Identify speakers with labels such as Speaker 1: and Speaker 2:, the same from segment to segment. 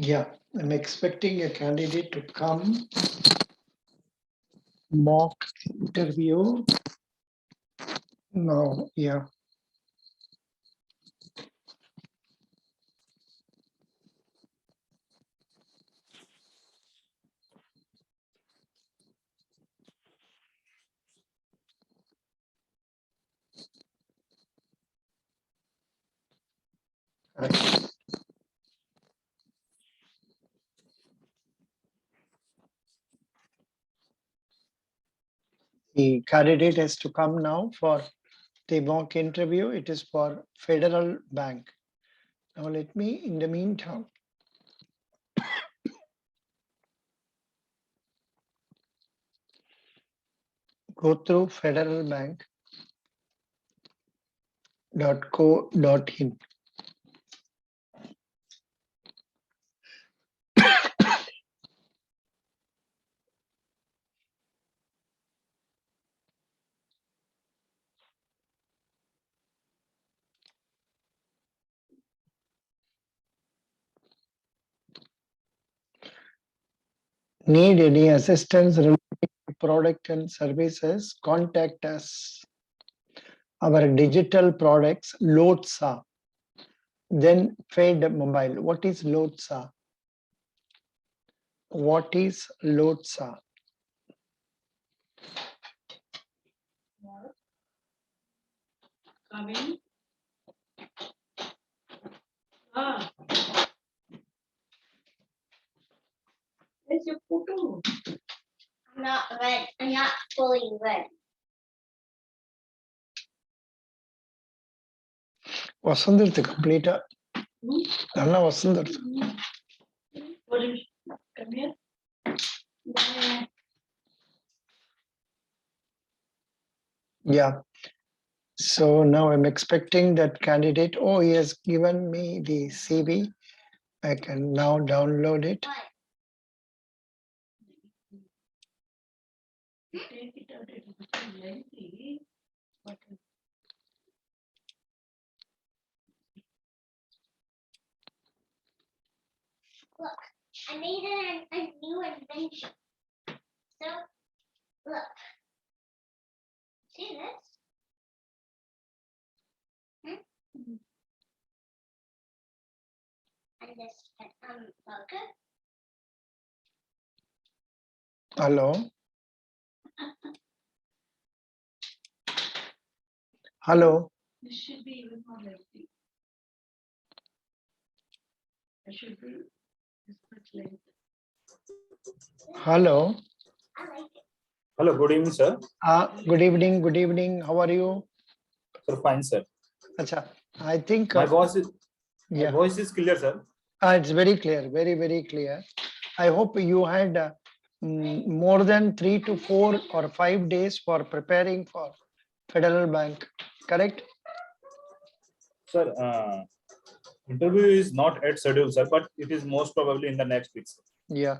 Speaker 1: Yeah, I'm expecting a candidate to come. Mock interview. No, yeah. The candidate has to come now for the mock interview. It is for Federal Bank. Now let me, in the meantime, go through federalbank.co.in. Need any assistance related to product and services? Contact us. Our digital products, Lotsa. Then Fed Mobile. What is Lotsa? What is Lotsa?
Speaker 2: Coming. Where's your photo?
Speaker 3: I'm not red. I'm not fully red.
Speaker 1: Vasandirthu complete. Anna Vasandirthu.
Speaker 2: What is? Come here.
Speaker 1: Yeah. So now I'm expecting that candidate. Oh, he has given me the CV. I can now download it.
Speaker 2: Take it out. It is too lengthy. But
Speaker 3: Look, I made a new invention. So, look. See this? And this logo.
Speaker 1: Hello. Hello.
Speaker 2: this should be even more lengthy. It should be this much length.
Speaker 1: Hello.
Speaker 3: I like it.
Speaker 4: Hello, good evening, sir.
Speaker 1: Good evening. Good evening. How are you?
Speaker 4: Sir, fine, sir.
Speaker 1: Acha, I think
Speaker 4: My voice is clear, sir.
Speaker 1: It's very clear. Very, very clear. I hope you had more than 3 to 4 or 5 days for preparing for Federal Bank. Correct?
Speaker 4: Sir, interview is not at schedule, sir, but it is most probably in the next week, sir.
Speaker 1: Yeah.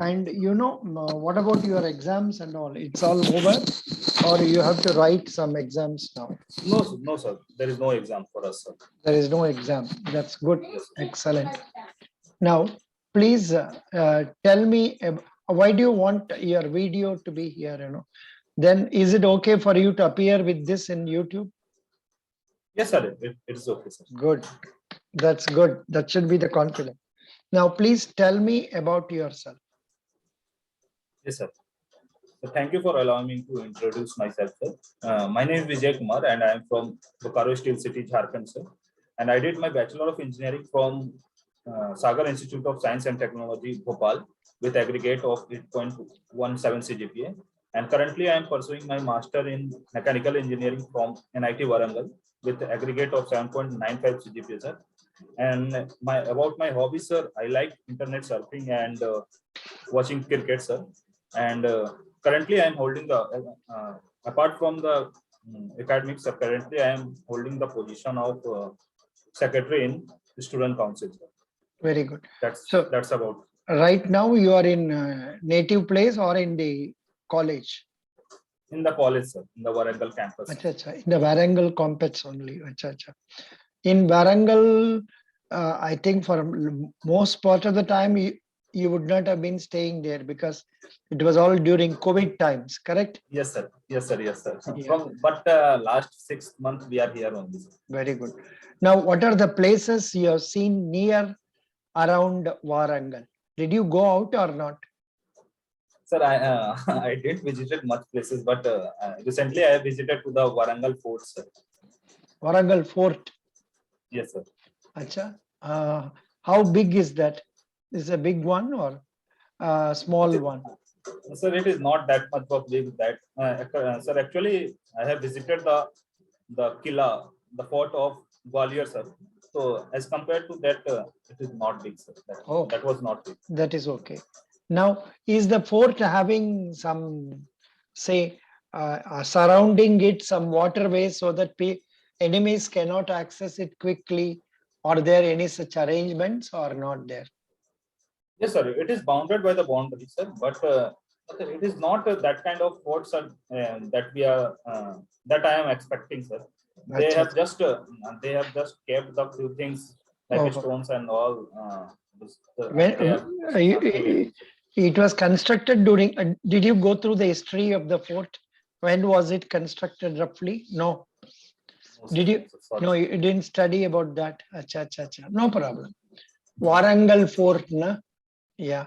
Speaker 1: And you know, what about your exams and all? It's all over, or you have to write some exams now?
Speaker 4: No, sir, no, sir. There is no exam for us, sir.
Speaker 1: There is no exam. That's good. Excellent. Now, please tell me, why do you want your video to be here? You know, then is it okay for you to appear with this in YouTube?
Speaker 4: Yes, sir. It is okay, sir.
Speaker 1: Good. That's good. That should be the confidence. Now, please tell me about yourself.
Speaker 4: Yes, sir. So thank you for allowing me to introduce myself, sir. My name is Vijay Kumar, and I am from Bokaro Steel City, Jharkhand, sir. And I did my Bachelor of Engineering from Sagar Institute of Science and Technology, Bhopal, with aggregate of 8.17 CGPA. And currently I am pursuing my master in mechanical engineering from NIT Warangal with aggregate of 7.95 CGPA, sir. And about my hobbies, sir, I like internet surfing and watching cricket, sir. And currently I am holding the apart from the academics, sir, currently I am holding the position of secretary in student council, sir.
Speaker 1: Very good.
Speaker 4: That's about.
Speaker 1: Right now you are in native place or in the college?
Speaker 4: In the college, sir, in the Warangal campus.
Speaker 1: Acha, acha. In the Warangal campus only. Acha, acha. In Warangal, I think for most part of the time you would not have been staying there because it was all during COVID times, correct?
Speaker 4: Yes, sir. Yes, sir. Yes, sir.
Speaker 1: Yeah.
Speaker 4: But last 6 months we are here only, sir.
Speaker 1: Very good. Now, what are the places you have seen near around Warangal? Did you go out or not?
Speaker 4: Sir, I I didn't visited much places, but recently I visited to the Warangal fort, sir.
Speaker 1: Warangal Fort.
Speaker 4: Yes, sir.
Speaker 1: Acha. How big is that? Is it a big one or a small one?
Speaker 4: Sir, it is not that much of big that. Sir, actually, I have visited the Killa, the fort of Gwalior, sir. So as compared to that, it is not big, sir. That was not big.
Speaker 1: That is okay. Now, is the fort having some, say, surrounding it some waterways so that enemies cannot access it quickly? Are there any such arrangements or not there?
Speaker 4: Yes, sir. It is bounded by the boundary, sir. But it is not that kind of fort, sir, that we are that I am expecting, sir. They have just kept the few things like stones and all.
Speaker 1: It was constructed during. Did you go through the history of the fort? When was it constructed roughly? No. Did you? No, you didn't study about that. Acha, acha, acha. No problem. Warangal Fort, na? Yeah.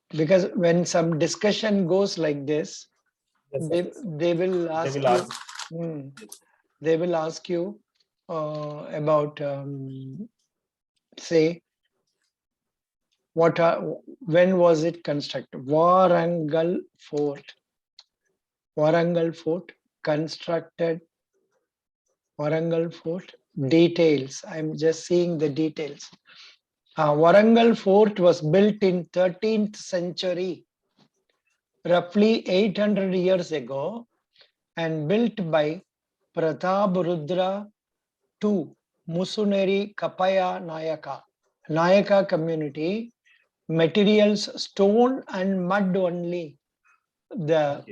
Speaker 1: Because when some discussion goes like this,
Speaker 4: Yes,
Speaker 1: they will ask you. They will ask you about say when was it constructed? Warangal Fort. Warangal Fort constructed. Warangal Fort details. I'm just seeing the details. Warangal Fort was built in 13th century, roughly 800 years ago, and built by Pratap Rudra II, Musuneri Kapaya Nayaka. Nayaka community, materials stone and mud only. The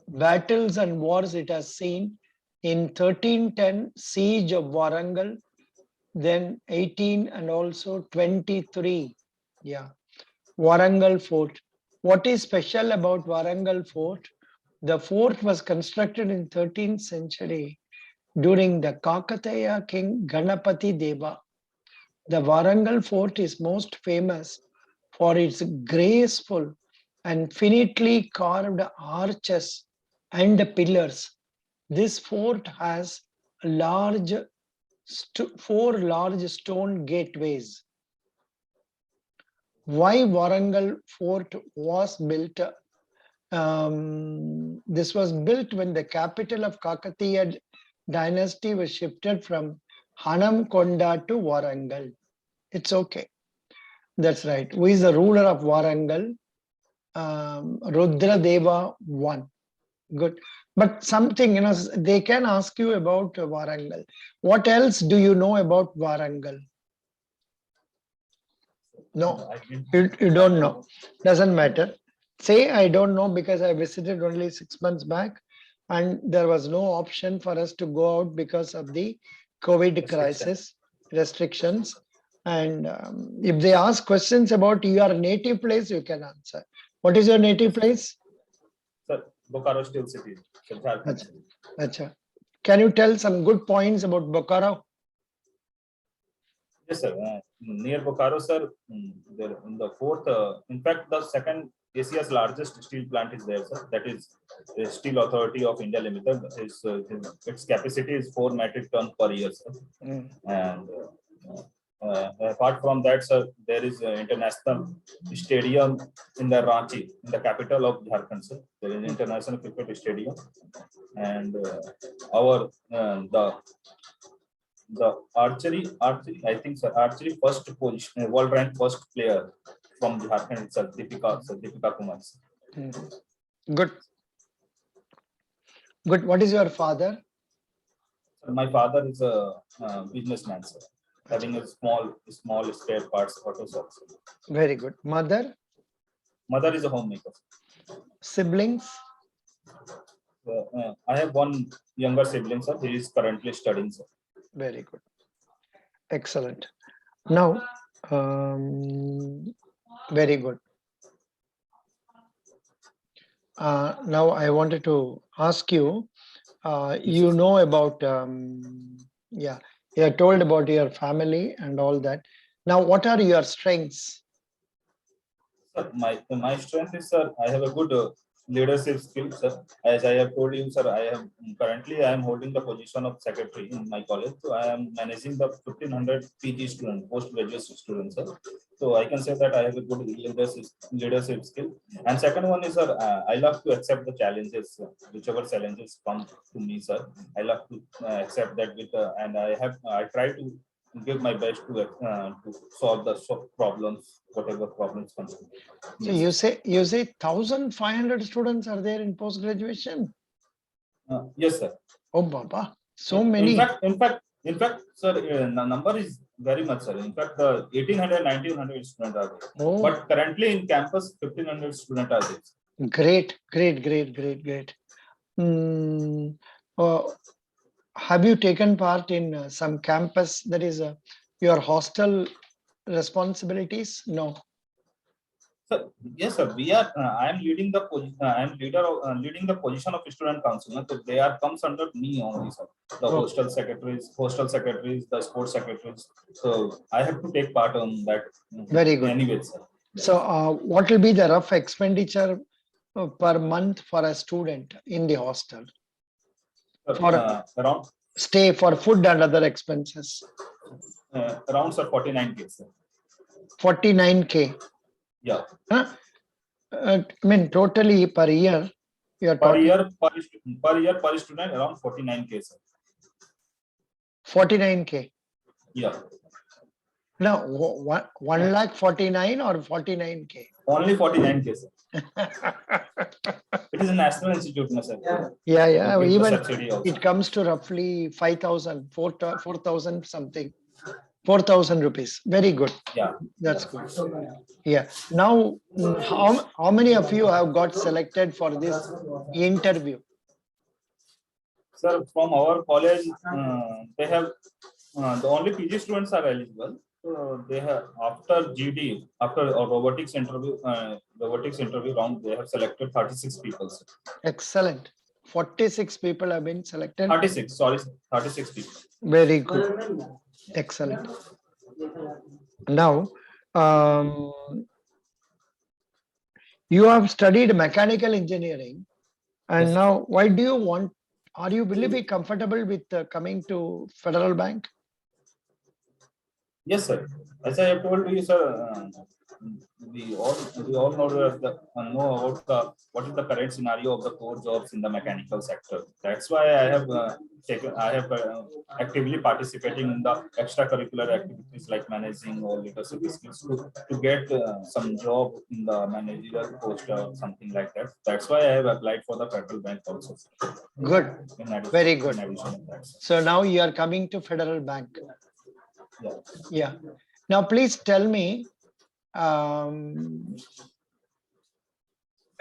Speaker 1: battles and wars it has seen in 1310 siege of Warangal, then 18 and also 23. Yeah, Warangal Fort. What is special about Warangal Fort? The fort was constructed in 13th century during the Kakatiya king Ganapati Deva. The Warangal Fort is most famous for its graceful and finely carved arches and pillars. This fort has four large stone gateways. Why Warangal Fort was built? This was built when the capital of Kakatiya dynasty was shifted from Hanamkonda to Warangal. It's okay. That's right. Who is the ruler of Warangal? Rudra Deva I. Good. But something, they can ask you about Warangal. What else do you know about Warangal? No, you don't know. Doesn't matter. Say I don't know because I visited only 6 months back and there was no option for us to go out because of the COVID crisis restrictions. And if they ask questions about your native place, you can answer. What is your native place?
Speaker 4: Sir, Bokaro Steel City.
Speaker 1: Achha. Can you tell some good points about Bokaro?
Speaker 4: Yes, sir. Near Bokaro, sir, there in the fourth, in fact, the second Asia's largest steel plant is there, sir. That is the Steel Authority of India Limited. Its capacity is 4 metric ton per year, sir. And Apart from that, sir, there is an international stadium in the Ranchi, in the capital of Jharkhand, sir. There is an international cricket stadium, and the archery, I think, sir, archery first position, world rank first player from Jharkhand itself, Deepika Kumar. Sir.
Speaker 1: Mhm. Good. Good. What is your father?
Speaker 4: My father is a businessman, sir, having a small spare parts auto shop. Sir.
Speaker 1: Very good. Mother,
Speaker 4: Mother is a homemaker.
Speaker 1: siblings?
Speaker 4: I have one younger sibling, sir. He is currently studying, sir.
Speaker 1: Very good. Excellent. Now, very good. Now I wanted to ask you, you know about, yeah, you are told about your family and all that. Now, what are your strengths?
Speaker 4: Sir, my strength is, sir, I have a good leadership skill, sir. As I have told you, sir, I am holding the position of secretary in my college. So I am managing the 1500 PG student, postgraduate students, sir. So I can say that I have a good leadership skill. And second one is, sir, I love to accept the challenges, whichever challenges come to me, sir. I love to accept that and I try to give my best to solve the problems, whatever problems come.
Speaker 1: So you say 1,500 students are there in post graduation?
Speaker 4: Yes, sir.
Speaker 1: Oh, Baba, so many.
Speaker 4: In fact, sir, the number is very much, sir. In fact, the 1,800, 1,900 students are there.
Speaker 1: Oh.
Speaker 4: But currently in campus, 1,500 students are there.
Speaker 1: Great. Have you taken part in some campus, that is your hostel responsibilities? No.
Speaker 4: Sir, yes, sir. We are. I am leading the position. I am leading the position of student council. So they are comes under me only, sir. The
Speaker 1: Oh.
Speaker 4: hostel secretaries, the sports secretaries. So I have to take part on that.
Speaker 1: Very good.
Speaker 4: Anyway, sir.
Speaker 1: So what will be the rough expenditure per month for a student in the hostel?
Speaker 4: Around
Speaker 1: Stay, for food and other expenses.
Speaker 4: around, sir, 49K, sir.
Speaker 1: 49K.
Speaker 4: Yeah.
Speaker 1: I mean, totally per year, you are
Speaker 4: Per
Speaker 1: talking
Speaker 4: year per student around 49K, sir.
Speaker 1: 49K.
Speaker 4: Yeah.
Speaker 1: No, 1,49,000 or 49K?
Speaker 4: Only 49K, sir. It is a national institute, no, sir.
Speaker 1: Yeah.
Speaker 4: We give the
Speaker 1: Even
Speaker 4: subsidy also.
Speaker 1: it comes to roughly 5,000, 4,000 something, 4,000 rupees. Very good.
Speaker 4: Yeah.
Speaker 1: That's good. Yeah. Now, how many of you have got selected for this interview?
Speaker 4: Sir, from our college, they have the only PG students are eligible. They have after GD, after a robotics interview round, they have selected 36 people. Sir.
Speaker 1: Excellent. 46 people have been selected.
Speaker 4: 36, sorry, 36 people.
Speaker 1: Very good. Excellent. Now, you have studied mechanical engineering, and
Speaker 4: Yes.
Speaker 1: now why do you want? Will you be comfortable with coming to Federal Bank?
Speaker 4: Yes, sir. As I have told you, sir, we all know about what is the current scenario of the core jobs in the mechanical sector. That's why I have actively participating in the extracurricular activities like managing or leadership skills to get some job in the managerial post or something like that. That's why I have applied for the Federal Bank also.
Speaker 1: Good. Very good.
Speaker 4: In addition to that, sir.
Speaker 1: So now you are coming to Federal Bank.
Speaker 4: Yeah.
Speaker 1: Yeah. Now, please tell me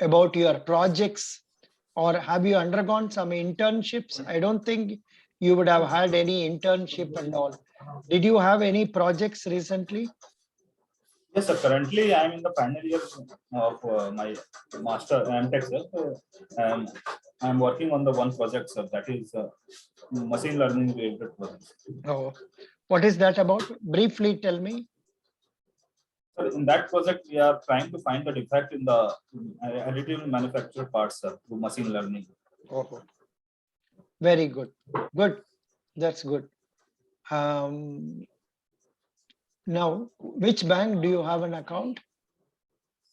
Speaker 1: about your projects, or have you undergone some internships? I don't think you would have had any internship and all. Did you have any projects recently?
Speaker 4: Yes, sir. Currently, I am in the final year of my master MTech, sir. I am working on the one project, sir. That is machine learning related project.
Speaker 1: Oh, what is that about? Briefly tell me.
Speaker 4: Sir, in that project, we are trying to find the defect in the additive manufactured parts, sir, through machine learning.
Speaker 1: Oh, very good. Good. That's good. Now, which bank do you have an account?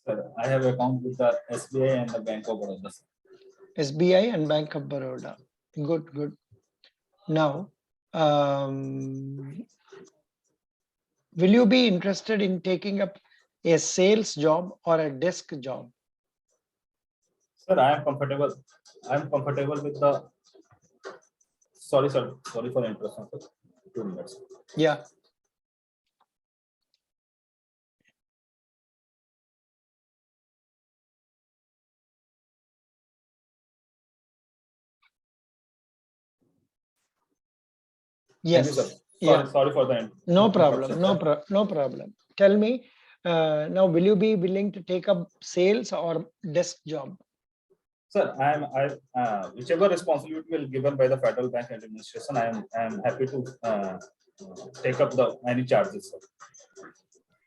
Speaker 4: Sir, I have account with the SBI and the Bank of Baroda. Sir.
Speaker 1: SBI and Bank of Baroda. Good, good. Now, will you be interested in taking up a sales job or a desk job?
Speaker 4: Sir, I am comfortable. I am comfortable with the. Sorry, sir. Sorry for interruption, sir. 2 minutes.
Speaker 1: Yeah.
Speaker 4: Thank you, sir.
Speaker 1: Yes.
Speaker 4: Sorry,
Speaker 1: Yeah.
Speaker 4: sorry for the
Speaker 1: No
Speaker 4: interruption,
Speaker 1: problem.
Speaker 4: sir.
Speaker 1: No problem. Tell me, now, will you be willing to take up sales or desk job?
Speaker 4: Sir, whichever responsibility will given by the Federal Bank Administration, I am happy to take up the any charges, sir.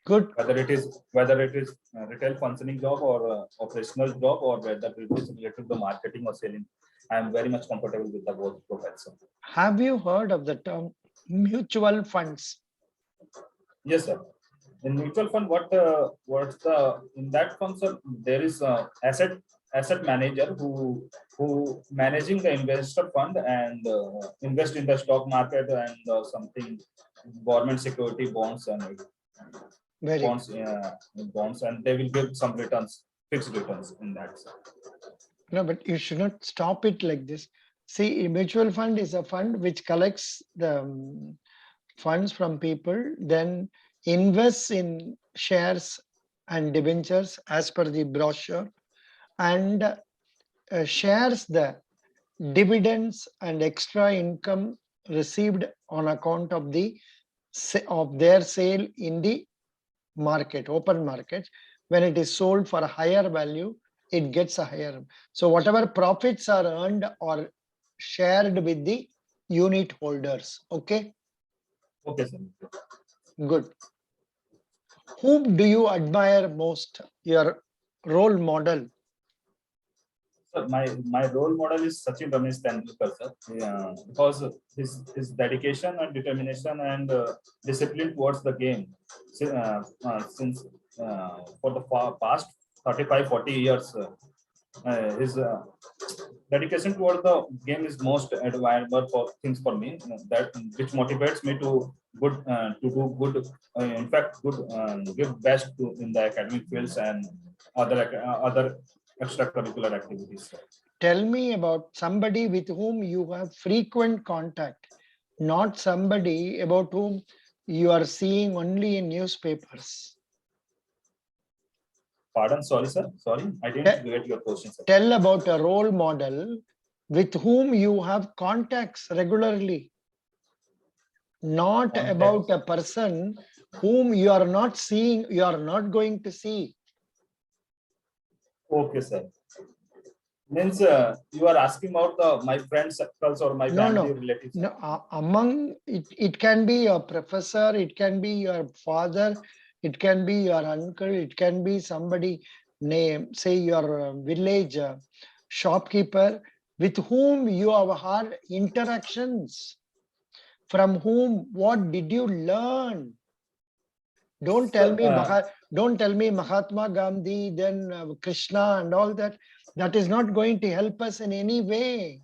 Speaker 1: Good.
Speaker 4: Whether it is retail functioning job or operational job, or whether it is related to the marketing or selling, I am very much comfortable with the both profiles, sir.
Speaker 1: Have you heard of the term mutual funds?
Speaker 4: Yes, sir. In mutual fund, what's the in that fund, sir, there is a asset manager who managing the investor fund and invest in the stock market and something government security bonds and
Speaker 1: Very
Speaker 4: bonds bonds, and they will give some returns, fixed returns in that, sir.
Speaker 1: No, but you should not stop it like this. See, a mutual fund is a fund which collects the funds from people, then invests in shares and debentures as per the brochure, and shares the dividends and extra income received on account of their sale in the market, open market. When it is sold for a higher value, it gets a higher. So whatever profits are earned or shared with the unit holders. Okay,
Speaker 4: Okay, sir.
Speaker 1: good. Whom do you admire most? Your role model?
Speaker 4: Sir, my role model is Sachin Ramesh Tendulkar, sir. Yeah, because his dedication and determination and discipline towards the game since for the past 35-40 years, his dedication toward the game is most admirable for things for me, that which motivates me to do good, in fact good, give best in the academic fields and other extracurricular activities.
Speaker 1: Tell me about somebody with whom you have frequent contact, not somebody about whom you are seeing only in newspapers.
Speaker 4: Pardon, sorry, sir. Sorry, I didn't get your question, sir.
Speaker 1: Tell about a role model with whom you have contacts regularly, not about a person whom you are not seeing, you are not going to see.
Speaker 4: Okay, sir. Means you are asking about my friend circles or my family relatives?
Speaker 1: No, among it can be a professor, it can be your father, it can be your uncle, it can be somebody name, say your village shopkeeper with whom you have had interactions. From whom, what did you learn? Don't tell me Mahatma Gandhi, then Krishna and all that. That is not going to help us in any way.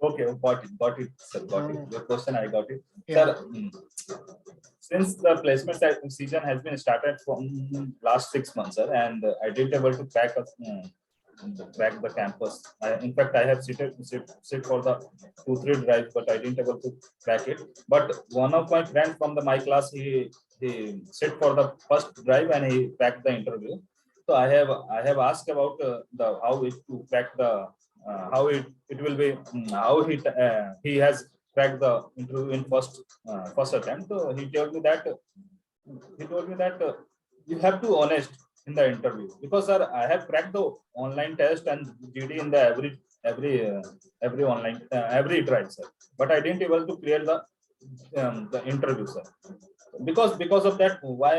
Speaker 4: Okay, got it, sir. Got it. Your question, I got it,
Speaker 1: Yeah.
Speaker 4: sir. Since the placement season has been started from last 6 months, sir, and I didn't able to crack the campus. In fact, I have sit for the 2-3 drives, but I didn't able to crack it. But one of my friends from my class, he sit for the first drive and he cracked the interview. So I have asked about the how it to crack the how it will be, how he has cracked the interview in first attempt. So he told me that you have to honest in the interview, because sir, I have cracked the online test and GD in the every online every trial, sir, but I didn't able to clear the interview, sir. Because of that, why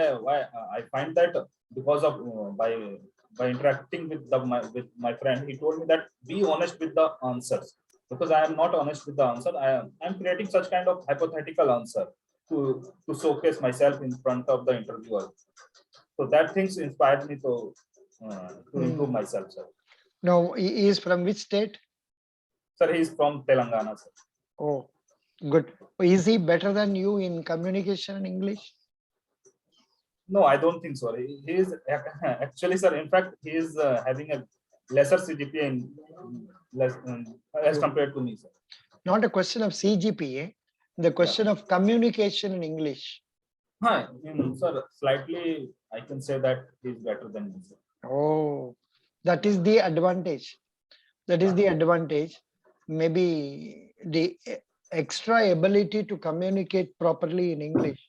Speaker 4: I find that, because of by interacting with my friend, he told me that be honest with the answers, because I am not honest with the answer. I'm creating such kind of hypothetical answer, to showcase myself in front of the interviewer. So that things inspired me to improve myself, sir.
Speaker 1: Now, he is from which state?
Speaker 4: Sir, he is from Telangana, sir.
Speaker 1: Oh, good. Is he better than you in communication in English?
Speaker 4: No, I don't think so. He is actually, sir. In fact, he is having a lesser CGPA in less as compared to me, sir.
Speaker 1: Not a question of CGPA, the question of communication in English.
Speaker 4: Hi, sir. Slightly, I can say that he is better than me, sir.
Speaker 1: Oh, that is the advantage. That is the advantage. Maybe the extra ability to communicate properly in English,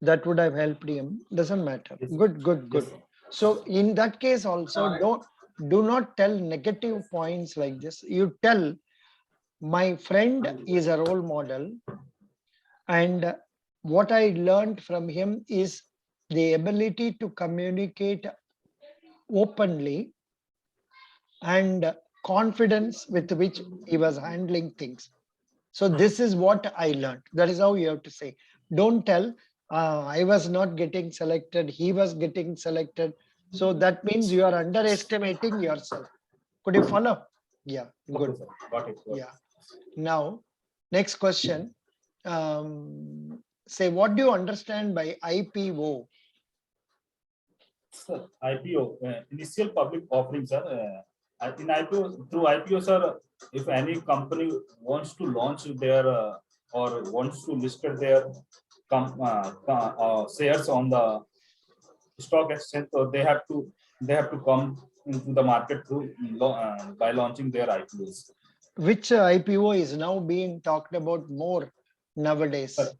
Speaker 1: that would have helped him. Doesn't matter.
Speaker 4: Yes.
Speaker 1: Good, good, good.
Speaker 4: Yes, sir.
Speaker 1: So in that case also, do not tell negative points like this. You tell, my friend is a role model, and what I learned from him is the ability to communicate openly and confidence with which he was handling things. So this is what I learned. That is how you have to say. Don't tell, I was not getting selected, he was getting selected. So that means you are underestimating yourself. Could you follow? Yeah, good.
Speaker 4: Okay, sir. Got it. Got it.
Speaker 1: Yeah. Now, next question. Say, what do you understand by IPO?
Speaker 4: Sir, IPO, initial public offering, sir. In IPO, through IPO, sir, if any company wants to launch their or wants to list their shares on the stock exchange, so they have to come into the market through by launching their IPOs.
Speaker 1: Which IPO is now being talked about more nowadays?
Speaker 4: Sir,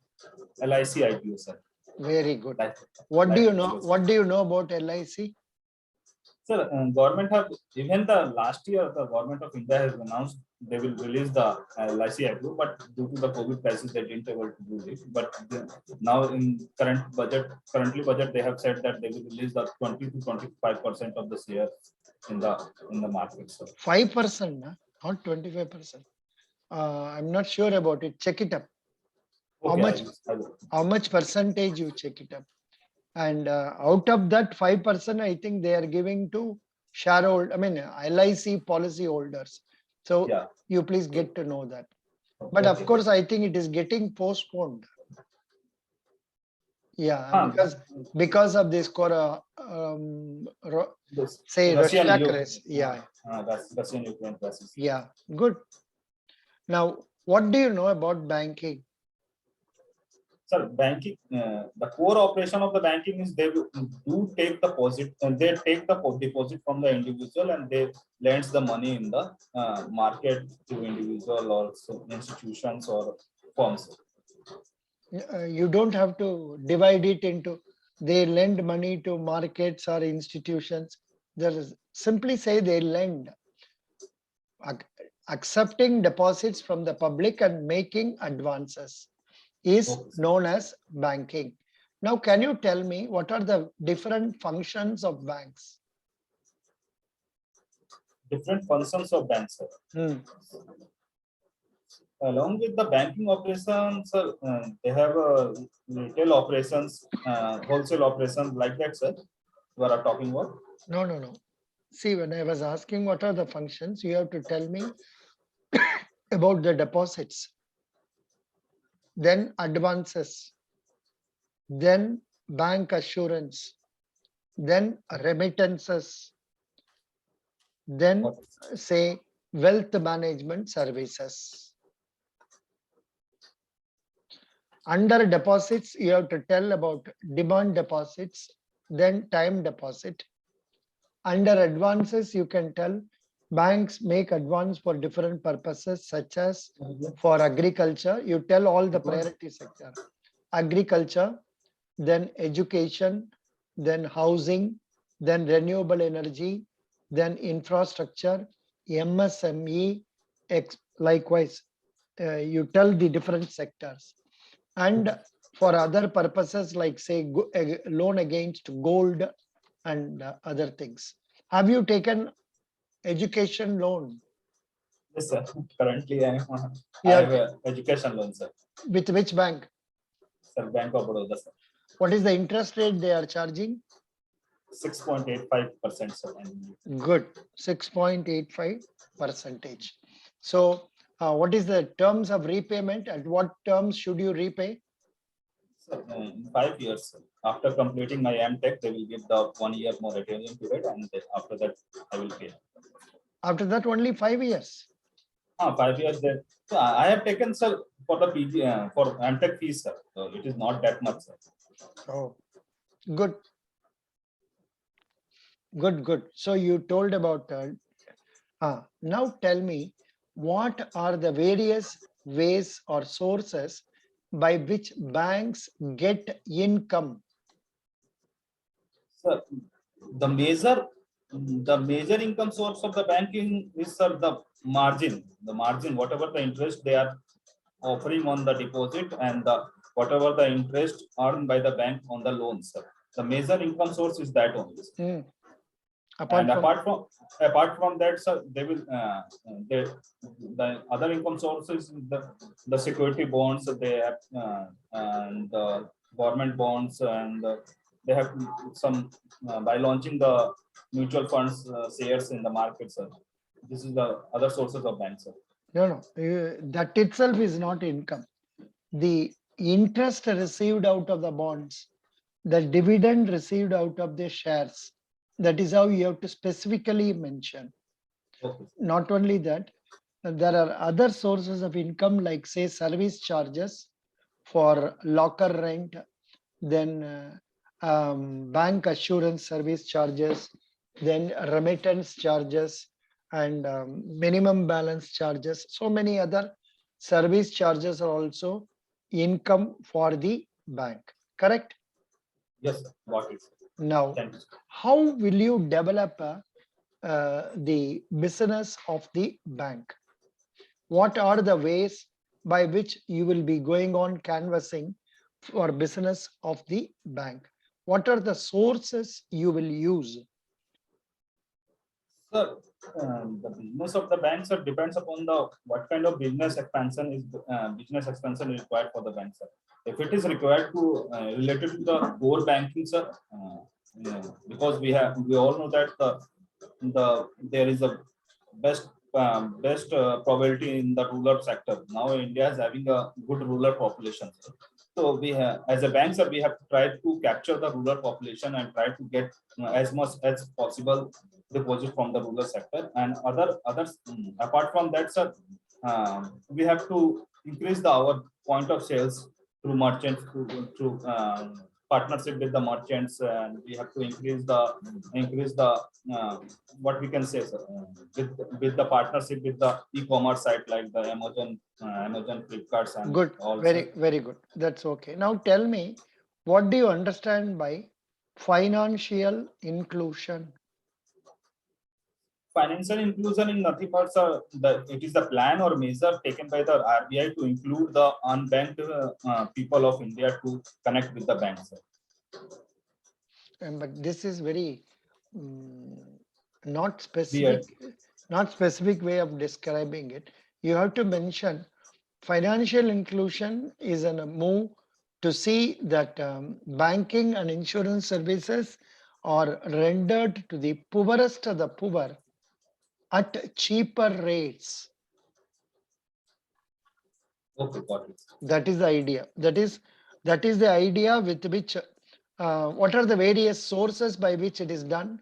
Speaker 4: LIC IPO, sir.
Speaker 1: Very good.
Speaker 4: Like-
Speaker 1: What do
Speaker 4: like
Speaker 1: you know?
Speaker 4: IPO, sir.
Speaker 1: What do you know about LIC?
Speaker 4: Sir, government have, even the last year, the government of India has announced they will release the LIC IPO, but due to the COVID crisis, they didn't able to do it. But now in currently budget, they have said that they will release the 20 to 25% of the shares in the market. So
Speaker 1: 5%, not 25%. I'm not sure about it. Check it up. How
Speaker 4: okay,
Speaker 1: much?
Speaker 4: I will.
Speaker 1: How much percentage you check it up? And out of that 5%, I think they are giving to shareholder. I mean, LIC policy holders. So
Speaker 4: Yeah.
Speaker 1: you please get to know that. But of
Speaker 4: Okay.
Speaker 1: course, I think it is getting postponed. Yeah, because of this
Speaker 4: This
Speaker 1: say
Speaker 4: Russian
Speaker 1: Russia
Speaker 4: Ukraine-
Speaker 1: crisis. Yeah,
Speaker 4: that's Russian Ukraine crisis.
Speaker 1: yeah, good. Now, what do you know about banking?
Speaker 4: Sir, banking, the core operation of the banking is they do take the deposit, and they take the deposit from the individual and they lends the money in the market to individual or institutions or firms.
Speaker 1: You don't have to divide it into they lend money to markets or institutions. There is simply say they lend, accepting deposits from the public and making advances is known as banking. Now, can you tell me what are the different functions of banks?
Speaker 4: Different functions of banks, sir. Along with the banking operations, sir, they have retail operations, wholesale operations like that, sir. What are talking about?
Speaker 1: No. See, when I was asking what are the functions, you have to tell me about the deposits, then advances, then bank assurance, then remittances, then say wealth management services. Under deposits, you have to tell about demand deposits, then time deposit. Under advances, you can tell banks make advance for different purposes, such as for agriculture. You tell all the priority sector, agriculture, then education, then housing, then renewable energy, then infrastructure, MSME, likewise, you tell the different sectors. And for other purposes, like say loan against gold and other things. Have you taken education loan?
Speaker 4: Yes, sir. Currently, I have education loan, sir.
Speaker 1: With which bank?
Speaker 4: Sir, Bank of Baroda, sir.
Speaker 1: What is the interest rate they are charging?
Speaker 4: 6.85%, sir.
Speaker 1: Good, 6.85%. So what is the terms of repayment? At what terms should you repay?
Speaker 4: Sir, in 5 years, sir. After completing my M.Tech, they will give the 1 year moratorium period, and then after that, I will pay.
Speaker 1: After that, only 5 years.
Speaker 4: 5 years there. So I have taken, sir, for the PG, for M.Tech fees, sir. So it is not that much, sir.
Speaker 1: Oh, good. Good. So you told about, now tell me, what are the various ways or sources by which banks get income?
Speaker 4: Sir, the major income source of the banking is, sir, the margin. The margin, whatever the interest they are offering on the deposit, and whatever the interest earned by the bank on the loans, sir. The major income source is that only, sir.
Speaker 1: Hmm.
Speaker 4: And apart from that, sir, they will the other income sources, the security bonds they have, and the government bonds, and they have some by launching the mutual funds shares in the market, sir. This is the other sources of banks, sir.
Speaker 1: No, that itself is not income. The interest received out of the bonds, the dividend received out of the shares, that is how you have to specifically mention.
Speaker 4: Okay.
Speaker 1: Not only that, there are other sources of income, like say service charges for locker rent, then bank assurance service charges, then remittance charges, and minimum balance charges. So many other service charges are also income for the bank, correct?
Speaker 4: Yes, sir. Got it, sir.
Speaker 1: Now,
Speaker 4: Thank you, sir.
Speaker 1: how will you develop the business of the bank? What are the ways by which you will be going on canvassing for business of the bank? What are the sources you will use?
Speaker 4: Sir, the business of the bank, sir, depends upon the what kind of business expansion is required for the bank, sir. If it is required to related to the core banking, sir, because we all know that there is a best probability in the rural sector. Now India is having a good rural population, sir. So we have, as a bank, sir, we have tried to capture the rural population and try to get as much as possible deposit from the rural sector, and others. Apart from that, sir, we have to increase our point of sales through merchants, through partnership with the merchants, and we have to increase the what we can say, sir, with the partnership with the e-commerce site like the Amazon, Flipkart, and
Speaker 1: Good,
Speaker 4: all,
Speaker 1: very good. That's okay. Now tell me, what do you understand by financial inclusion?
Speaker 4: Financial inclusion is nothing but, sir, it is the plan or measure taken by the RBI to include the unbanked people of India to connect with the banks.
Speaker 1: But this is very not specific way of describing it. You have to mention financial inclusion is a move to see that banking and insurance services are rendered to the poorest of the poor at cheaper rates.
Speaker 4: Okay, got it.
Speaker 1: That is the idea. That is the idea with which what are the various sources by which it is done?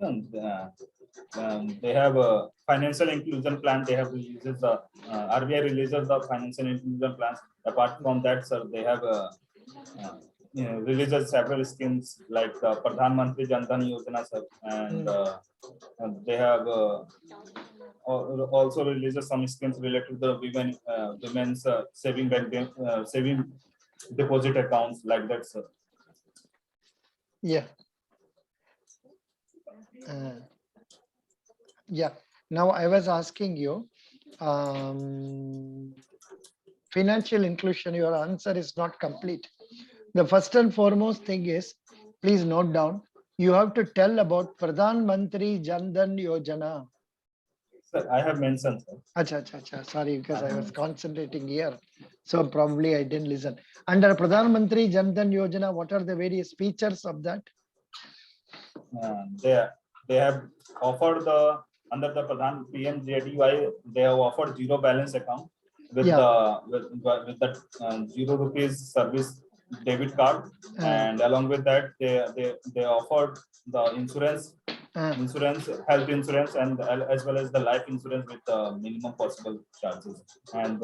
Speaker 4: They have a financial inclusion plan. They have releases the RBI releases the financial inclusion plans. Apart from that, sir, they have releases several schemes like the Pradhan Mantri Jan Dhan Yojana, sir, and they have also releases some schemes related to the women's saving deposit accounts like that, sir.
Speaker 1: Yeah. Yeah. Now I was asking you, financial inclusion, your answer is not complete. The first and foremost thing is, please note down, you have to tell about Pradhan Mantri Jan Dhan Yojana.
Speaker 4: Sir, I have mentioned, sir.
Speaker 1: Acha. Sorry, because I was concentrating here. So probably I didn't listen. Under Pradhan Mantri Jan Dhan Yojana, what are the various features of that?
Speaker 4: They have offered under the Pradhan PMJDY, they have offered zero balance account with
Speaker 1: Yeah.
Speaker 4: the ₹0 service debit card, and along with that they offered the insurance, health insurance, and as well as the life insurance with the minimum possible charges. And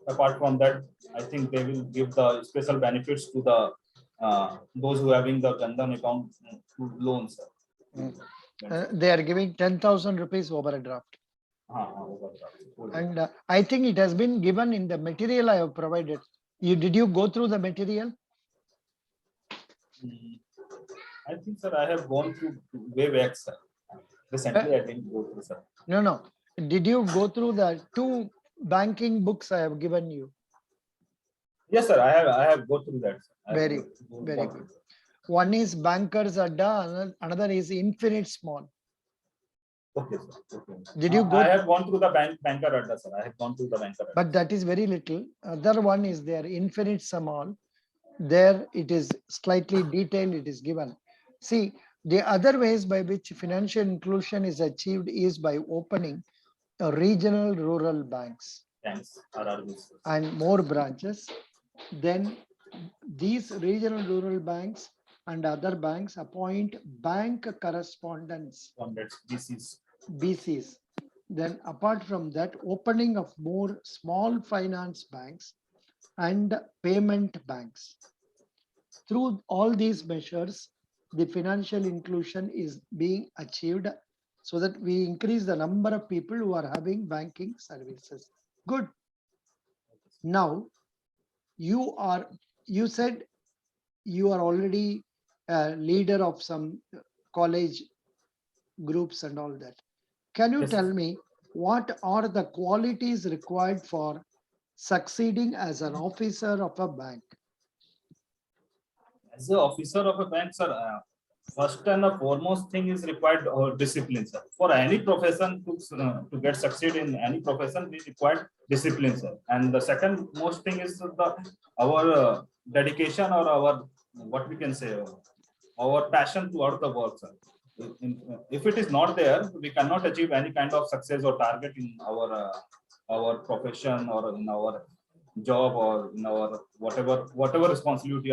Speaker 4: apart from that, I think they will give the special benefits to the those who having the Jan Dhan account loans.
Speaker 1: They are giving 10,000 rupees overdraft.
Speaker 4: Overdraft.
Speaker 1: And I think it has been given in the material I have provided. Did you go through the material?
Speaker 4: I think, sir, I have gone through way back, sir. Recently, I didn't go through, sir.
Speaker 1: No. Did you go through the 2 banking books I have given you?
Speaker 4: Yes, sir. I have go through that. Sir.
Speaker 1: Very good. One is Bankers Adda, another is Infinite Small.
Speaker 4: Okay, sir. Okay.
Speaker 1: Did you go?
Speaker 4: I have gone through the Banker Adda, sir. I have gone through the Banker Adda.
Speaker 1: But that is very little. Other one is there, Infinite Small. There it is slightly detailed, it is given. See, the other ways by which financial inclusion is achieved is by opening regional rural banks.
Speaker 4: Thanks. RRBs.
Speaker 1: And more branches. Then these regional rural banks and other banks appoint bank correspondents, BCs. Then apart from that, opening of more small finance banks and payment banks. Through all these measures, the financial inclusion is being achieved so that we increase the number of people who are having banking services. Good. Now, you said you are already a leader of some college groups and all that. Can you tell me what are the qualities required for succeeding as an officer of a bank?
Speaker 4: As an officer of a bank, sir, first and the foremost thing is required discipline, sir. For any profession to get succeed in any profession, we require discipline, sir. And the second most thing is our dedication, or our, what we can say, our passion toward the work, sir. If it is not there, we cannot achieve any kind of success or target in our profession, or in our job, or in our whatever responsibility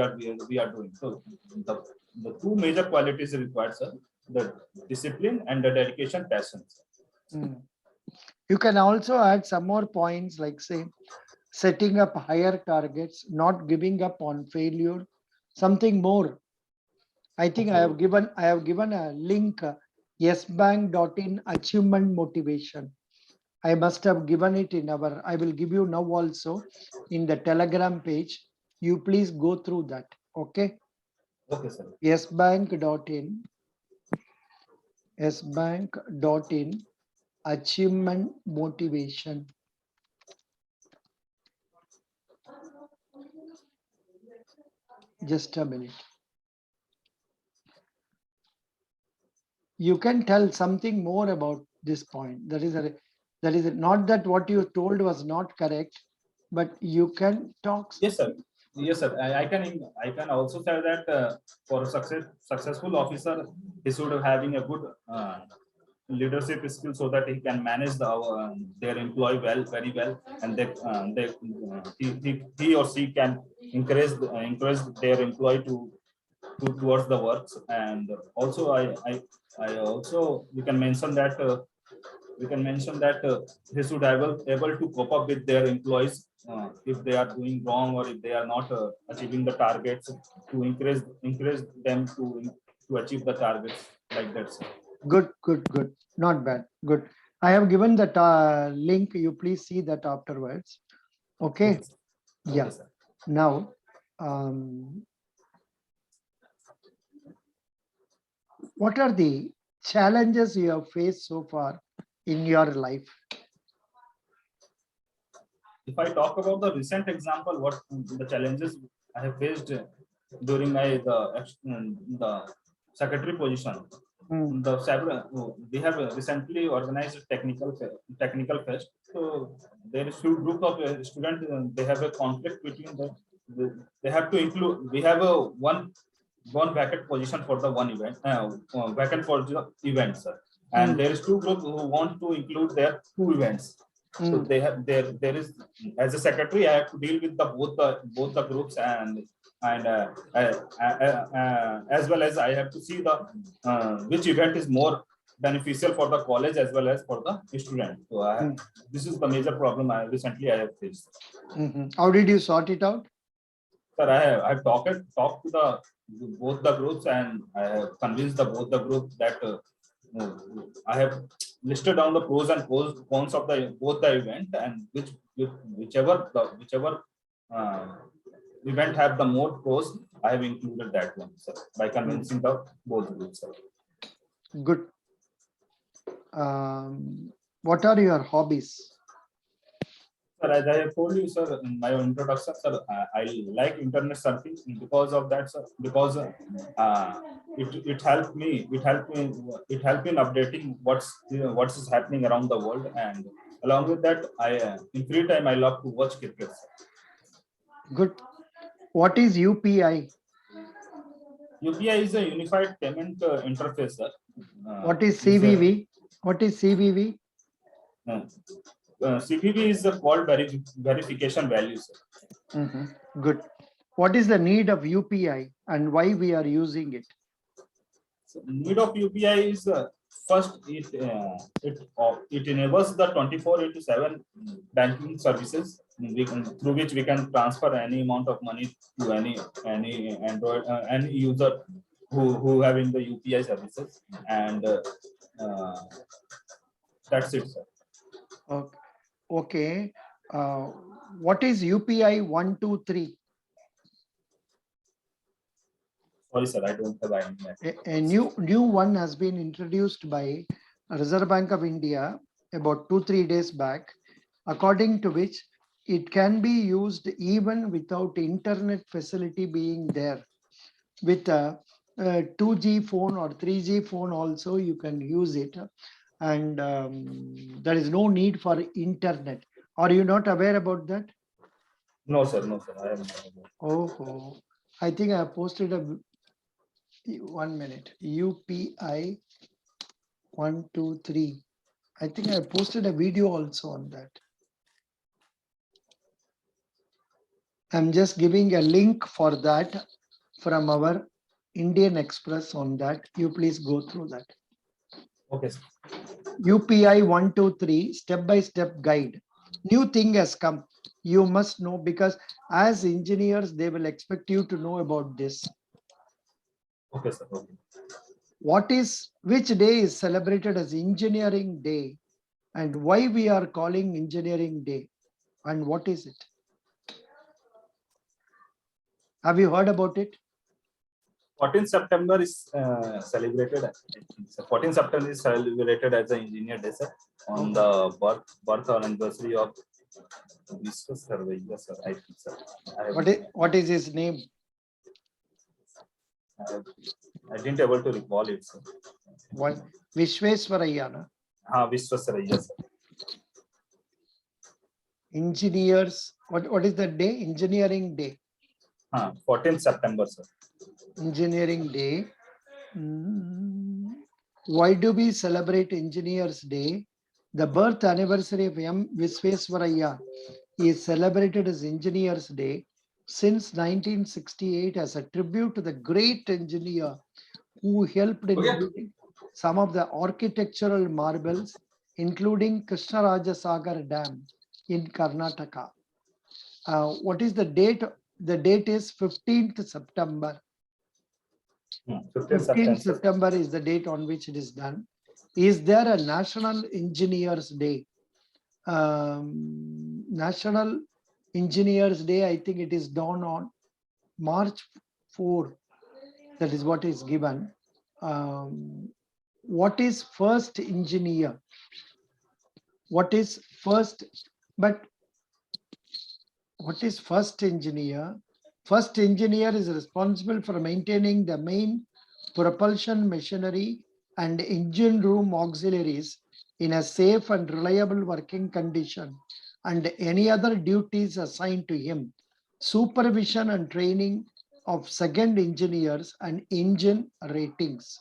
Speaker 4: we are doing. So the 2 major qualities required, sir: the discipline and the dedication, passion.
Speaker 1: You can also add some more points, like say setting up higher targets, not giving up on failure, something more. I think I have given a link, yesbank.in achievement motivation. I must have given it in I will give you now also in the Telegram page. You please go through that. Okay.
Speaker 4: Okay, sir.
Speaker 1: Yesbank.in achievement motivation. Just a minute. You can tell something more about this point. That is not that what you told was not correct, but you can talk.
Speaker 4: Yes, sir. Yes, sir. I can also say that for a successful officer, he should have having a good leadership skill, so that he can manage their employee very well, and he or she can encourage their employee towards the works. And also I also we can mention that they should able to cope up with their employees if they are doing wrong, or if they are not achieving the targets, to encourage them to achieve the targets, like that, sir.
Speaker 1: Good. Not bad. Good. I have given that link. You please see that afterwards. Okay. Yeah.
Speaker 4: Okay, sir.
Speaker 1: Now, what are the challenges you have faced so far in your life?
Speaker 4: If I talk about the recent example, what the challenges I have faced during the secretary position.
Speaker 1: Mm.
Speaker 4: We have recently organized a technical fest. So there is few group of students. They have a conflict between they have to include. We have a one vacant position for the one event. Vacant for the event, sir. And there is two groups who want to include their two events. So they have there is, as a secretary, I have to deal with the both the groups, and as well as I have to see the which event is more beneficial for the college as well as for the student. So this is the major problem I have faced.
Speaker 1: How did you sort it out?
Speaker 4: Sir, I have talked to the both the groups, and I have convinced both the groups that I have listed down the pros and cons of both the event, and whichever event have the more pros, I have included that one, sir, by convincing the both groups, sir.
Speaker 1: Good. What are your hobbies?
Speaker 4: Sir, as I have told you, sir, in my introduction, sir, I like internet surfing because of that, sir. Because it helped me in updating what is happening around the world, and along with that, in free time I love to watch cricket.
Speaker 1: Good. What is UPI?
Speaker 4: UPI is a unified payment interface, sir.
Speaker 1: What is CVV? What is CVV?
Speaker 4: CVV is called verification values.
Speaker 1: Good. What is the need of UPI and why we are using it?
Speaker 4: So need of UPI is first it enables the 24/7 banking services through which we can transfer any amount of money to any Android any user who having the UPI services, and that's it, sir.
Speaker 1: Okay. What is UPI 123?
Speaker 4: Sorry, sir, I don't have idea.
Speaker 1: A new one has been introduced by Reserve Bank of India about 2-3 days back, according to which it can be used even without internet facility being there. With a 2G phone or 3G phone also you can use it, and there is no need for internet. Are you not aware about that?
Speaker 4: No, sir, I am not aware.
Speaker 1: Oh, I think I have posted a 1 minute. UPI 123. I think I posted a video also on that. I'm just giving a link for that from our Indian Express on that. You please go through that.
Speaker 4: Okay, sir.
Speaker 1: UPI 123 step-by-step guide. New thing has come. You must know, because as engineers, they will expect you to know about this.
Speaker 4: Okay, sir. Okay.
Speaker 1: Which day is celebrated as Engineering Day, and why we are calling Engineering Day, and what is it? Have you heard about it?
Speaker 4: 14th September is celebrated. 14th September is celebrated as an Engineer Day, sir, on the birth or anniversary of Viswasvaraya, sir. I think, sir.
Speaker 1: What is his name?
Speaker 4: I didn't able to recall it, sir.
Speaker 1: What? Viswesvaraya, na?
Speaker 4: Viswasvaraya, sir.
Speaker 1: Engineers. What is the day? Engineering Day.
Speaker 4: 14th September, sir.
Speaker 1: Engineering Day. Why do we celebrate Engineers Day? The birth anniversary of M. Viswesvaraya is celebrated as Engineers Day since 1968 as a tribute to the great engineer who helped in building some of the architectural marvels, including Krishnarajasagar Dam in Karnataka. What is the date? The date is 15th September. 15th September is the date on which it is done. Is there a National Engineers Day? National Engineers Day, I think it is done on March 4. That is what is given. What is first engineer? What is first? But what is first engineer? First engineer is responsible for maintaining the main propulsion machinery and engine room auxiliaries in a safe and reliable working condition, and any other duties assigned to him, supervision and training of second engineers and engine ratings.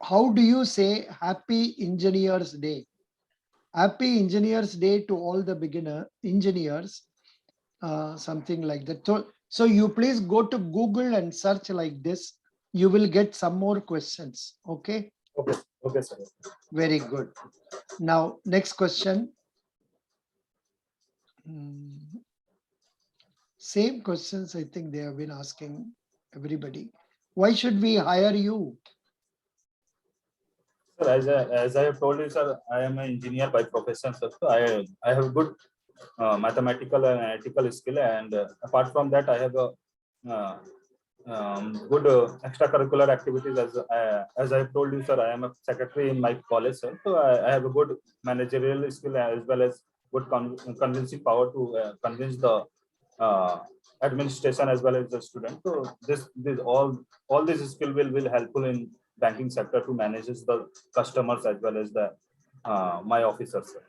Speaker 1: How do you say Happy Engineers Day? Happy Engineers Day to all the beginner engineers, something like that. So you please go to Google and search like this. You will get some more questions. Okay,
Speaker 4: Okay. Okay, sir.
Speaker 1: very good. Now, next question. Same questions I think they have been asking everybody. Why should we hire you?
Speaker 4: Sir, as I have told you, sir, I am an engineer by profession, sir. So I have good mathematical and analytical skill, and apart from that, I have a good extracurricular activities. As I have told you, sir, I am a secretary in my college, sir. So I have a good managerial skill as well as good convincing power to convince the administration as well as the student. So this all this skill will helpful in banking sector to manage the customers as well as the my officers, sir.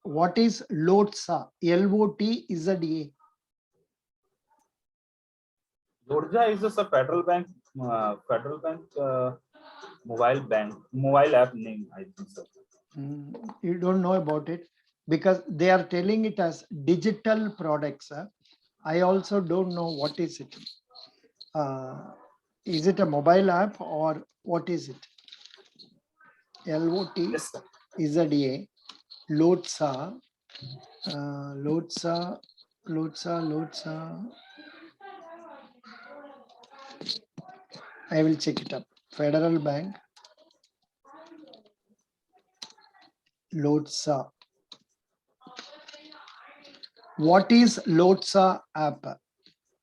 Speaker 1: What is LOTSA? LOTZA.
Speaker 4: Georgia is just a federal bank mobile app name, I think so.
Speaker 1: You don't know about it because they are telling it as digital products. I also don't know what is it. Is it a mobile app or what is it?
Speaker 4: Yes, sir.
Speaker 1: LOTZA. LOTSA. LOTSA. I will check it up. Federal Bank. LOTSA. What is LOTSA app?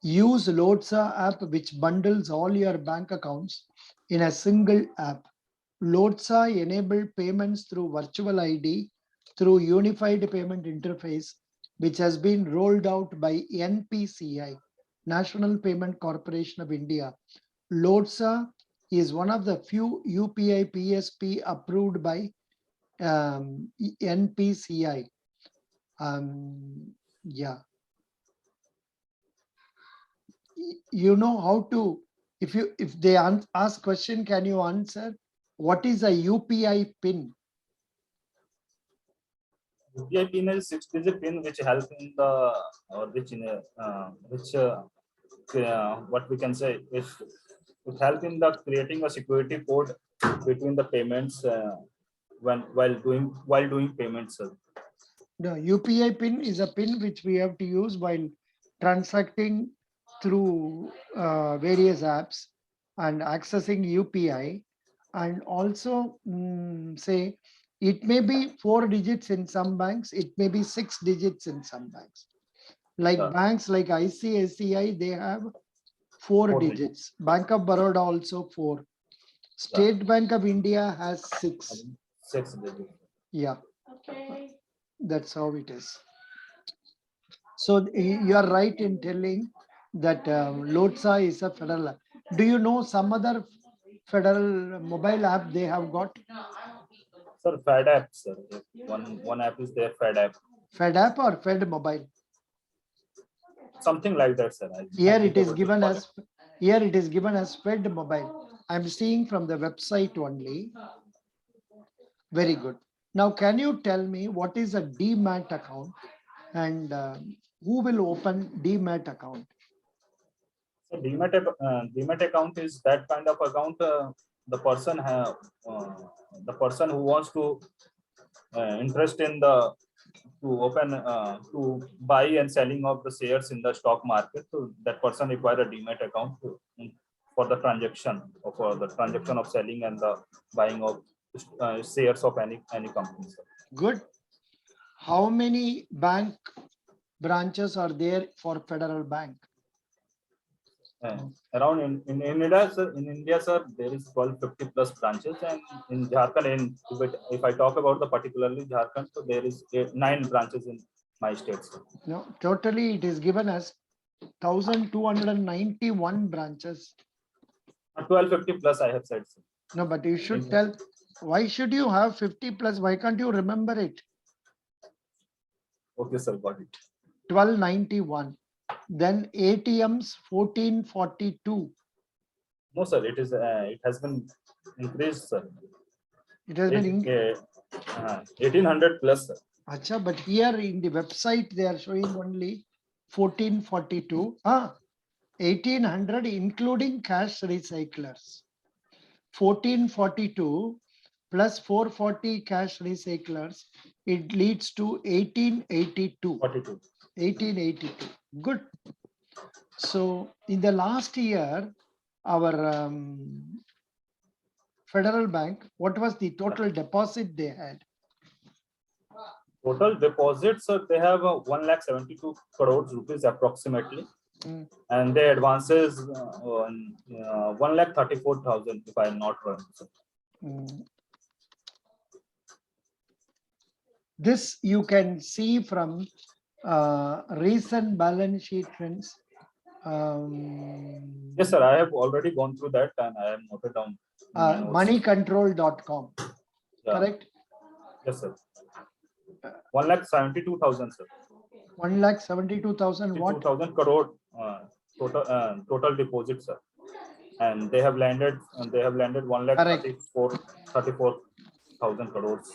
Speaker 1: Use LOTSA app which bundles all your bank accounts in a single app. LOTSA enable payments through virtual ID through Unified Payment Interface, which has been rolled out by NPCI, National Payment Corporation of India. LOTSA is one of the few UPI PSP approved by NPCI. Yeah. You know how to, if they ask question, can you answer? What is a UPI pin?
Speaker 4: UPI pin is 6-digit pin which help in the what we can say is it help in the creating a security code between the payments while doing payments, sir.
Speaker 1: The UPI pin is a pin which we have to use while transacting through various apps and accessing UPI, and also say it may be 4 digits in some banks, it may be 6 digits in some banks. Like banks like ICICI, they have 4 digits. Bank of Baroda also 4. State Bank of India has 6.
Speaker 4: 6 digits.
Speaker 1: Yeah.
Speaker 3: Okay.
Speaker 1: That's how it is. So you are right in telling that LOTSA is a federal app. Do you know some other federal mobile app they have got?
Speaker 4: Sir, Fed app, sir. One app is there, Fed app.
Speaker 1: Fed app or Fed mobile?
Speaker 4: Something like that, sir.
Speaker 1: Here it is given as Fed mobile. I'm seeing from the website only. Very good. Now, can you tell me what is a demat account and who will open demat account?
Speaker 4: So demat account is that kind of account the person who wants to interest in the to open to buy and selling of the shares in the stock market. So that person require a demat account for the transaction of selling and the buying of shares of any company.
Speaker 1: Good. How many bank branches are there for Federal Bank?
Speaker 4: Around in India, sir, there is 1250 plus branches, and in Jharkhand, if I talk about the particularly Jharkhand, so there is 9 branches in my state, sir.
Speaker 1: No, totally it is given as 1291 branches.
Speaker 4: 1250 plus, I have said, sir.
Speaker 1: No, but you should tell, why should you have 50 plus? Why can't you remember it?
Speaker 4: Okay, sir, got it.
Speaker 1: 1291. Then ATMs 1442.
Speaker 4: No, sir, it has been increased, sir.
Speaker 1: It has been
Speaker 4: 1800 plus, sir.
Speaker 1: Acha, but here in the website they are showing only 1442. 1800 including cash recyclers. 1442 plus 440 cash recyclers, it leads to 1882.
Speaker 4: 42.
Speaker 1: 1882. Good. So in the last year, our Federal Bank, what was the total deposit they had?
Speaker 4: Total deposits, sir, they have 1,72 crores rupees approximately.
Speaker 1: Mm.
Speaker 4: And their advances 1,34,000, if I'm not wrong, sir.
Speaker 1: This you can see from recent balance sheet trends.
Speaker 4: Yes, sir, I have already gone through that and I have noted down.
Speaker 1: Moneycontrol.com.
Speaker 4: Yeah.
Speaker 1: Correct?
Speaker 4: Yes, sir. 1,72,000, sir.
Speaker 1: 1,72,000 what?
Speaker 4: 2,000 crore total deposits, sir. And they have landed 1,34,000 crores.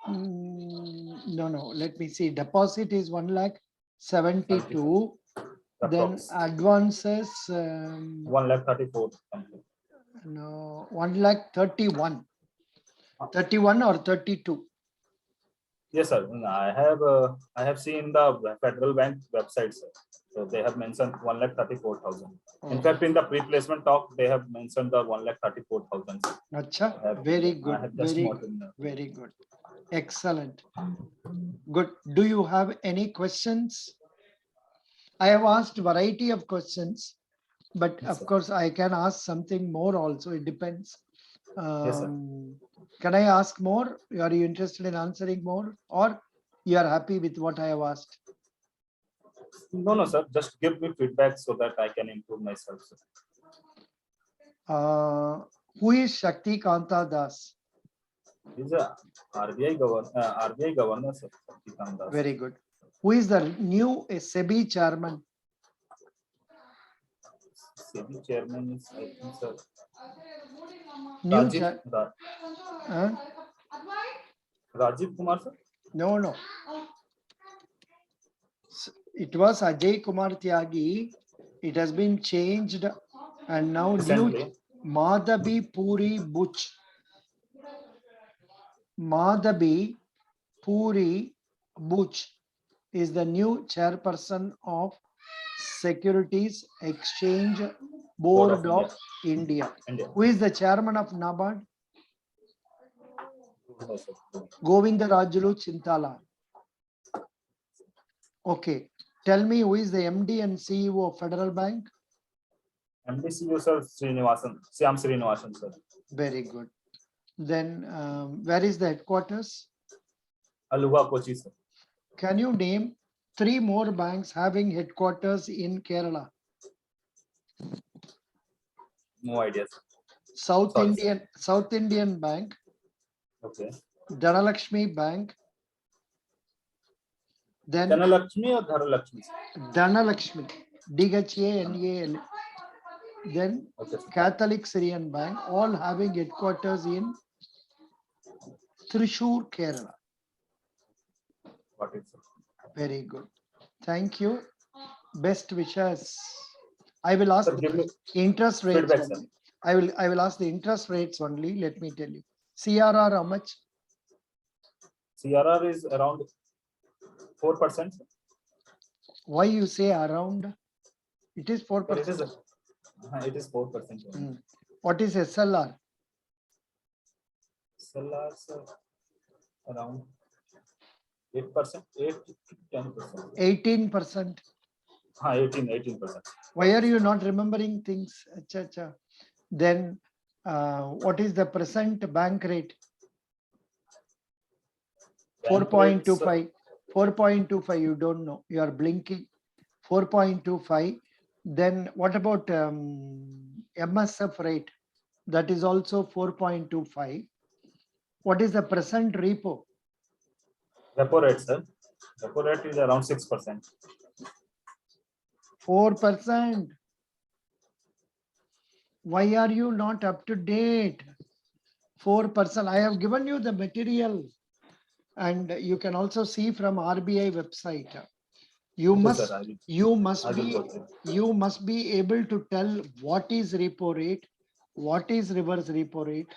Speaker 1: No, let me see. Deposit is 1,72,000. Then advances
Speaker 4: 1,34,000 something.
Speaker 1: no 1,31,000. 31 or 32.
Speaker 4: Yes, sir. I have seen the Federal Bank website, sir. So they have mentioned 1,34,000. In fact, in the pre-placement talk, they have mentioned the 1,34,000.
Speaker 1: Acha, very good. Very good. Excellent. Good. Do you have any questions? I have asked variety of questions, but
Speaker 4: Yes,
Speaker 1: of
Speaker 4: sir.
Speaker 1: course I can ask something more also. It depends.
Speaker 4: Yes, sir.
Speaker 1: Can I ask more? Are you interested in answering more, or you are happy with what I have asked?
Speaker 4: No, sir. Just give me feedback so that I can improve myself, sir.
Speaker 1: Who is Shakti Kanta Das?
Speaker 4: He's a RBI governor, sir.
Speaker 1: Very good. Who is the new SBI chairman?
Speaker 4: SEBI chairman is, I think, sir.
Speaker 1: New
Speaker 4: Rajiv Kumar, sir.
Speaker 1: No. It was Ajay Kumar Tyagi. It has been changed, and now
Speaker 4: Recently.
Speaker 1: new Madhabi Puri Butch. Madhabi Puri Butch is the new chairperson of Securities Exchange Board of India. Who is the chairman of NABARD? Govinda Rajulu Chintala. Okay. Tell me, who is the MD and CEO of Federal Bank?
Speaker 4: MD CEO, sir, Shyam Srinivasan, sir.
Speaker 1: Very good. Then where is the headquarters?
Speaker 4: Aluva, Kochi, sir.
Speaker 1: Can you name 3 more banks having headquarters in Kerala?
Speaker 4: No idea, sir.
Speaker 1: South Indian Bank. Okay. Dhanalakshmi Bank. Then
Speaker 4: Dhanalakshmi or Dharalakshmi?
Speaker 1: Dhanalakshmi. DHANAL. Then Catholic Syrian Bank, all having headquarters in Thrissur, Kerala.
Speaker 4: What is it?
Speaker 1: Very good. Thank you. Best wishes. I will ask the interest rates. I will ask the interest rates only. Let me tell you. CRR how much?
Speaker 4: CRR is around 4%.
Speaker 1: Why you say around? It is 4%.
Speaker 4: It is 4%.
Speaker 1: What is SLR?
Speaker 4: SLR, sir, around 8%, 8 to 10%. 18%. 18%.
Speaker 1: Why are you not remembering things? Achha. Then what is the present bank rate? 4.25. 4.25. You don't know. You are blinking. 4.25. Then what about MSF rate? That is also 4.25. What is the present repo?
Speaker 4: Repo rate, sir. Repo rate is around 6%.
Speaker 1: 4%. Why are you not up to date? 4%. I have given you the material, and you can also see from RBI website. You
Speaker 4: Okay,
Speaker 1: must
Speaker 4: sir, I will-
Speaker 1: you must
Speaker 4: I will
Speaker 1: be
Speaker 4: go through.
Speaker 1: you must be able to tell what is repo rate, what is reverse repo rate.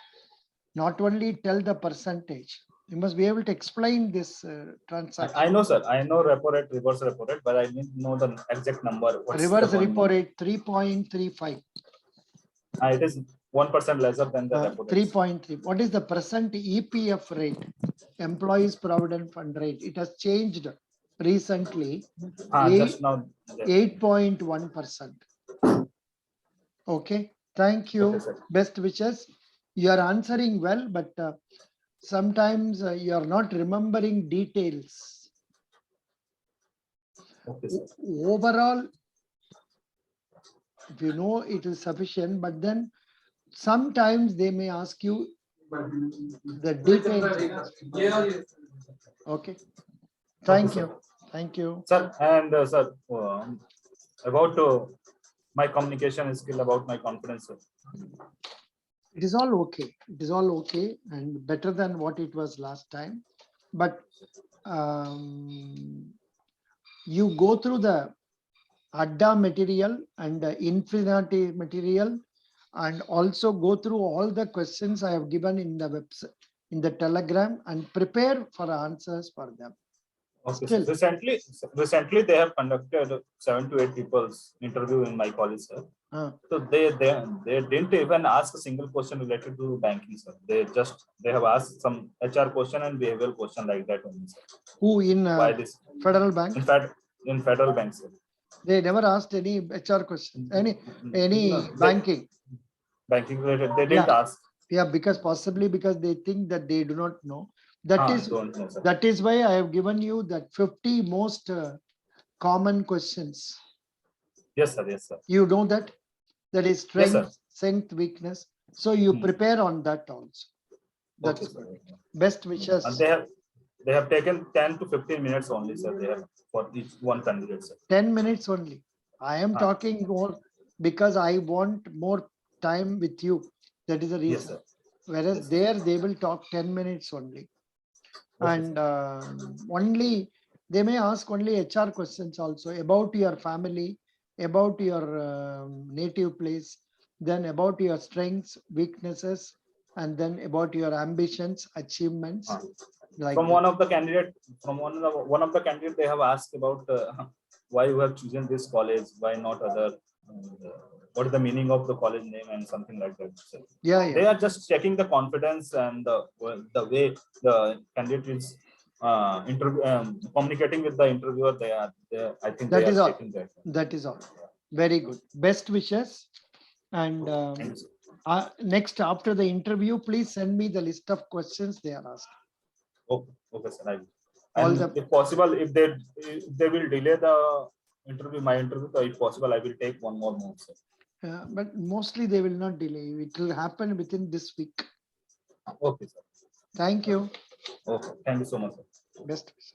Speaker 1: Not only tell the percentage. You must be able to explain this transaction.
Speaker 4: I know, sir. I know repo rate, reverse repo rate, but I need to know the exact number. What's
Speaker 1: Reverse
Speaker 4: the
Speaker 1: repo
Speaker 4: one?
Speaker 1: rate 3.35.
Speaker 4: It is 1% lesser than the repo rate.
Speaker 1: 3.3. What is the present EPF rate? Employees Provident Fund rate. It has changed recently.
Speaker 4: Just now.
Speaker 1: 8.1%. Okay. Thank you.
Speaker 4: Okay, sir.
Speaker 1: Best wishes. You are answering well, but sometimes you are not remembering details.
Speaker 4: Okay, sir.
Speaker 1: Overall, if you know it is sufficient, but then sometimes they may ask you the details. Okay. Thank you. Thank you.
Speaker 4: Sir, and sir, about my communication skill, about my confidence, sir.
Speaker 1: It is all okay. It is all okay and better than what it was last time. But you go through the Adda material and the Infinity material, and also go through all the questions I have given in the website, in the Telegram, and prepare for answers for them.
Speaker 4: Okay,
Speaker 1: Still.
Speaker 4: sir. Recently they have conducted 7 to 8 people's interview in my college, sir. So they didn't even ask a single question related to banking, sir. They have asked some HR question and behavioral question like that only, sir.
Speaker 1: Who in
Speaker 4: Why this?
Speaker 1: Federal Bank?
Speaker 4: In fact, in federal banks, sir.
Speaker 1: They never asked any HR question, any
Speaker 4: No,
Speaker 1: banking.
Speaker 4: Banking related, they didn't ask.
Speaker 1: Yeah, because possibly because they think that they do not know. That
Speaker 4: Don't
Speaker 1: is why I have given you that 50 most common questions.
Speaker 4: Yes, sir. Yes, sir.
Speaker 1: You know that? That is
Speaker 4: Yes,
Speaker 1: strength,
Speaker 4: sir.
Speaker 1: strength, weakness. So you prepare on that also. That's
Speaker 4: Okay,
Speaker 1: good.
Speaker 4: sir.
Speaker 1: Best wishes.
Speaker 4: And they have taken 10 to 15 minutes only, sir. They have for each one candidate, sir.
Speaker 1: 10 minutes only. I am talking more because I want more time with you. That is the reason.
Speaker 4: Yes, sir.
Speaker 1: Whereas
Speaker 4: Yes, sir.
Speaker 1: there they will talk 10 minutes only.
Speaker 4: Okay,
Speaker 1: And only they may ask only HR questions also about your family, about your native place, then about your strengths, weaknesses, and then about your ambitions, achievements. Like
Speaker 4: From
Speaker 1: that.
Speaker 4: one of the candidate, they have asked about why you have chosen this college, why not other. What is the meaning of the college name and something like that. So
Speaker 1: Yeah.
Speaker 4: they are just checking the confidence and the way the candidate is communicating with the interviewer. I think
Speaker 1: That
Speaker 4: they
Speaker 1: is
Speaker 4: are
Speaker 1: all.
Speaker 4: checking that.
Speaker 1: That is all. Very good. Best wishes. And next, after the interview, please send me the list of questions they are asked.
Speaker 4: Okay, sir. I will. And if possible, if they will delay the interview, my interview, so if possible, I will take one more month, sir.
Speaker 1: But mostly they will not delay. It will happen within this week.
Speaker 4: Okay, sir.
Speaker 1: Thank you.
Speaker 4: Okay, thank you so much, sir.
Speaker 1: Best wishes.